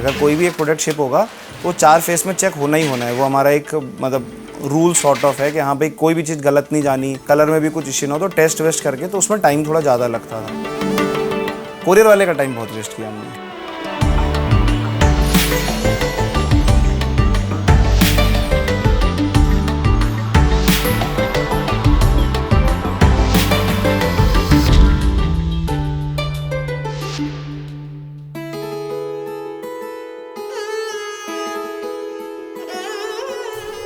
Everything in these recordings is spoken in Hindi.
अगर कोई भी एक प्रोडक्ट शिप होगा वो 4 फेस में चेक होना ही होना है। वो हमारा एक मतलब रूल सॉर्ट ऑफ है कि हाँ भाई कोई भी चीज़ गलत नहीं जानी, कलर में भी कुछ इश्यू ना हो तो टेस्ट वेस्ट करके, तो उसमें टाइम थोड़ा ज़्यादा लगता था। कोरियर वाले का टाइम बहुत वेस्ट किया हमने।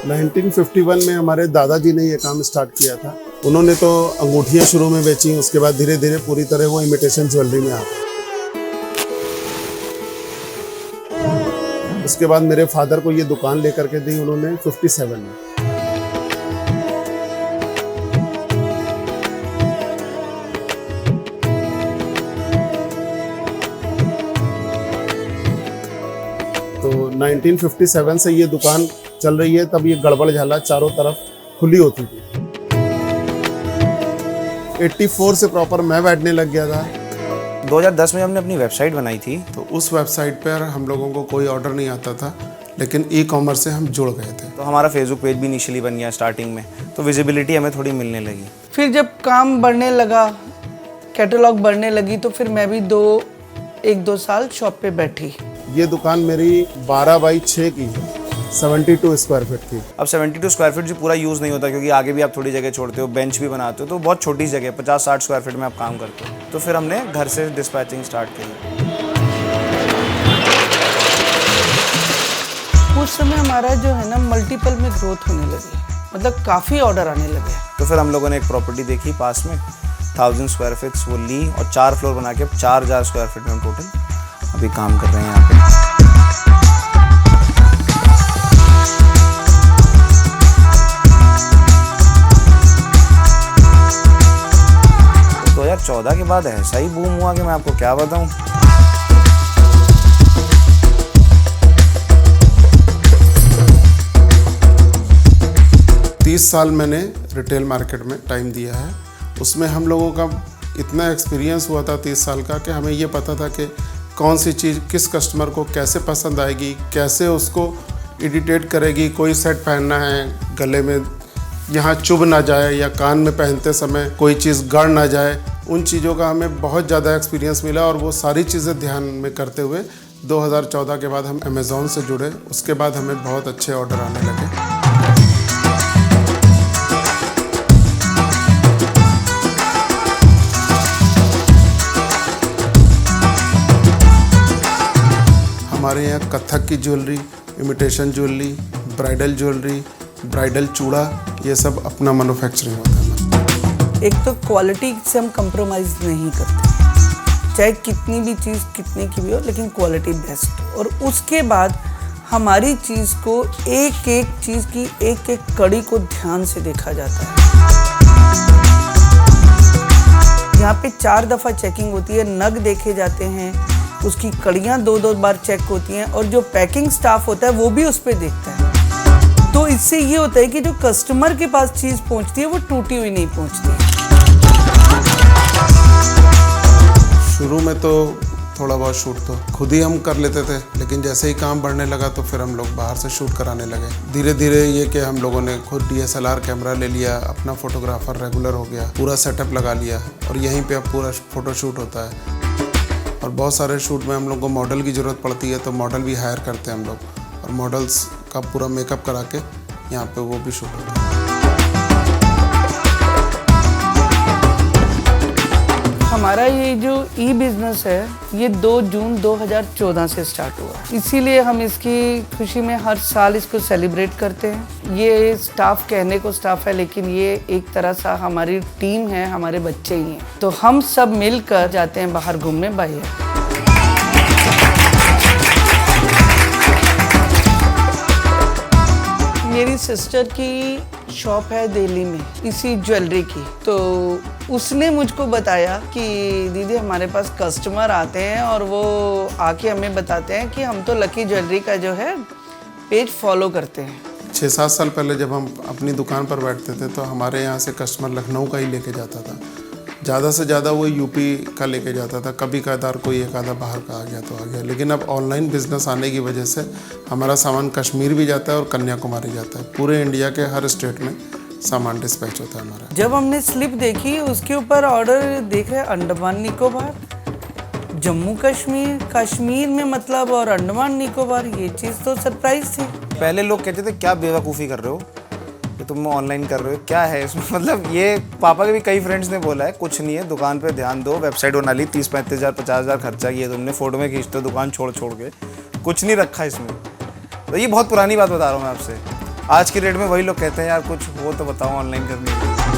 1951 में हमारे दादाजी ने ये काम स्टार्ट किया था। उन्होंने तो अंगूठियाँ शुरू में बेची, उसके बाद धीरे धीरे पूरी तरह वो इमिटेशन ज्वेलरी में आ गए। उसके बाद मेरे फादर को ये दुकान लेकर के दी उन्होंने 57 में। तो 1957 से ये दुकान चल रही है। तब ये गड़बड़ झाला चारों तरफ खुली होती थी। 84 से प्रॉपर मैं बैठने लग गया था। 2010 में हमने अपनी वेबसाइट बनाई थी। तो उस वेबसाइट पर हम लोगों को कोई ऑर्डर नहीं आता था, लेकिन ई कॉमर्स से हम जुड़ गए थे। तो हमारा फेसबुक पेज भी इनिशियली बन गया स्टार्टिंग में, तो विजिबिलिटी हमें थोड़ी मिलने लगी। फिर जब काम बढ़ने लगा, कैटलॉग बढ़ने लगी, तो फिर मैं भी 1-2 साल शॉप पे बैठी। ये दुकान मेरी 12 बाई 6 की है, 72 स्क्वायर फीट की। अब 72 स्क्वायर फीट जो पूरा यूज़ नहीं होता, क्योंकि आगे भी आप थोड़ी जगह छोड़ते हो, बेंच भी बनाते हो, तो बहुत छोटी जगह 50-60 स्क्वायर फीट में आप काम करते हो। तो फिर हमने घर से डिस्पैचिंग स्टार्ट की। उस समय हमारा जो है ना मल्टीपल में ग्रोथ होने लगी, मतलब काफ़ी ऑर्डर आने लगे। तो फिर हम लोगों ने एक प्रॉपर्टी देखी पास में 1000 स्क्वायर फीट, वो ली और 4 फ्लोर बना के 4000 स्क्वायर फीट में टोटल अभी काम कर रहे हैं यहाँ पे। 2014 के बाद ऐसा ही बूम हुआ कि मैं आपको क्या बताऊं। तीस साल मैंने रिटेल मार्केट में टाइम दिया है। उसमें हम लोगों का इतना एक्सपीरियंस हुआ था 30 साल का कि हमें ये पता था कि कौन सी चीज़ किस कस्टमर को कैसे पसंद आएगी, कैसे उसको इरिटेट करेगी। कोई सेट पहनना है, गले में यहाँ चुभ ना जाए या कान में पहनते समय कोई चीज़ गड़ ना जाए, उन चीज़ों का हमें बहुत ज़्यादा एक्सपीरियंस मिला। और वो सारी चीज़ें ध्यान में करते हुए 2014 के बाद हम अमेज़ॉन से जुड़े। उसके बाद हमें बहुत अच्छे ऑर्डर आने लगे। हमारे यहाँ कथक की jewellery, imitation jewellery, bridal jewellery, bridal चूड़ा, ये सब अपना मैन्युफैक्चरिंग होता है। एक तो क्वालिटी से हम कंप्रोमाइज़ नहीं करते, चाहे कितनी भी चीज़ कितनी की भी हो, लेकिन क्वालिटी बेस्ट। और उसके बाद हमारी चीज़ को एक एक चीज़ की एक एक कड़ी को ध्यान से देखा जाता है। यहाँ पे 4 दफ़ा चेकिंग होती है, नग देखे जाते हैं, उसकी कड़ियाँ 2-2 बार चेक होती हैं, और जो पैकिंग स्टाफ होता है वो भी उस पर देखता है। तो इससे ये होता है कि जो कस्टमर के पास चीज़ पहुँचती है वो टूटी हुई नहीं पहुँचती। शुरू में तो थोड़ा बहुत शूट तो खुद ही हम कर लेते थे, लेकिन जैसे ही काम बढ़ने लगा तो फिर हम लोग बाहर से शूट कराने लगे। धीरे धीरे ये कि हम लोगों ने खुद DSLR कैमरा ले लिया, अपना फोटोग्राफर रेगुलर हो गया, पूरा सेटअप लगा लिया, और यहीं पे अब पूरा फ़ोटो शूट होता है। और बहुत सारे शूट में हम लोग को मॉडल की ज़रूरत पड़ती है, तो मॉडल भी हायर करते हैं हम लोग, और मॉडल्स का पूरा मेकअप करा के यहाँ पे वो भी शूट होता है। हमारा ये जो बिज़नेस है ये 2 जून 2014 से स्टार्ट हुआ, इसीलिए हम इसकी खुशी में हर साल इसको सेलिब्रेट करते हैं। ये स्टाफ कहने को स्टाफ है, लेकिन ये एक तरह सा हमारी टीम है, हमारे बच्चे ही हैं। तो हम सब मिलकर जाते हैं बाहर घूमने बाहर। मेरी सिस्टर की शॉप है दिल्ली में इसी ज्वेलरी की, तो उसने मुझको बताया कि दीदी हमारे पास कस्टमर आते हैं और वो आके हमें बताते हैं कि हम तो लकी ज्वेलरी का जो है पेज फॉलो करते हैं। 6-7 साल पहले जब हम अपनी दुकान पर बैठते थे तो हमारे यहाँ से कस्टमर लखनऊ का ही लेके जाता था, ज़्यादा से ज़्यादा वो यूपी का लेके जाता था, कभी कदार कोई एक आधा बाहर का आ गया तो आ गया। लेकिन अब ऑनलाइन बिजनेस आने की वजह से हमारा सामान कश्मीर भी जाता है और कन्याकुमारी जाता है, पूरे इंडिया के हर स्टेट में सामान डिस्पैच होता है हमारा। जब हमने स्लिप देखी उसके ऊपर ऑर्डर देख रहे अंडमान निकोबार, जम्मू कश्मीर, कश्मीर में मतलब और अंडमान निकोबार, ये चीज़ तो सरप्राइज थी। पहले लोग कहते थे क्या बेवकूफ़ी कर रहे हो कि तुम ऑनलाइन कर रहे हो, क्या है इसमें मतलब। ये पापा के भी कई फ्रेंड्स ने बोला है कुछ नहीं है, दुकान पे ध्यान दो, वेबसाइट बना ली, 30-35 हज़ार 50 हज़ार खर्चा किया तुमने, फोटो में खींचते हो दुकान छोड़ के, कुछ नहीं रखा इसमें। तो ये बहुत पुरानी बात बता रहा हूँ मैं आपसे। आज की डेट में वही लोग कहते हैं यार कुछ वो तो बताओ ऑनलाइन करने की।